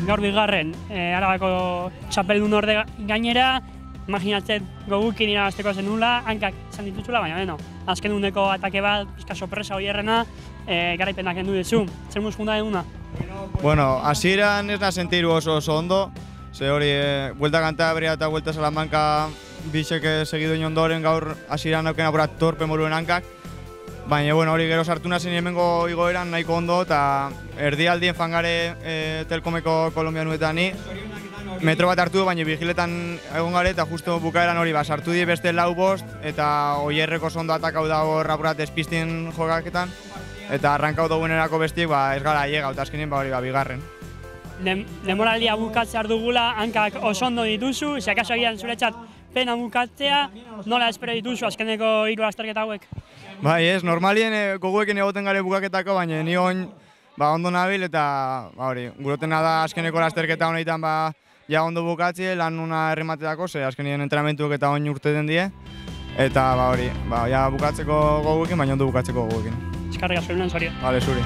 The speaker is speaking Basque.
gaur bigarren, Arabako txapeldun orde gainera, imaginatzen gogukin irabazteko zenula, hankak izan dituzula, baina beno, azken uneko atake bat, pizka sorpresa hoierrena, garaipenak kendu dizu. Zer muzkunda eguna? Bueno, hasieran ez da sentiru oso ondo, ze hori, Vuelta Cantabria eta Vuelta Salamanca bisek segidu ondoren gaur hasieran auken apurat torpe moruen hankak, baina bueno, hori gero sartu nazen hemengo igoeran nahiko ondo eta erdialdien fangare Telkomeko kolombianuetan ni. Metro bat hartu du, baina vigiletan egon gare eta justo bukaeran hori sartu di beste 4-5 eta oierreko ondo atakau dago apurat espiztin jokaketan. Eta arrankau dugunerako bestiek ez gara aiega, eta azkenien hori bigarren. Demoraldia bukatzea dugula, hankak oso ondo dituzu, ze akaso agian zuretzat pena bukatzea, nola espero dituzu azkeneko 3 azterketa hauek? Bai ez, normalien goguekin egoten gare bukaketako, baina ni ondo nabil eta hori, gurotena da azkeneko azterketa honetan ja ondo bukatzie, lan una errematetako, ze azkenien entrenamentuak eta oin urteten die, eta hori, ja bukatzeko goguekin, baina ondo bukatzeko goguekin. Eskarrik asko, zuri. Vale, zuri.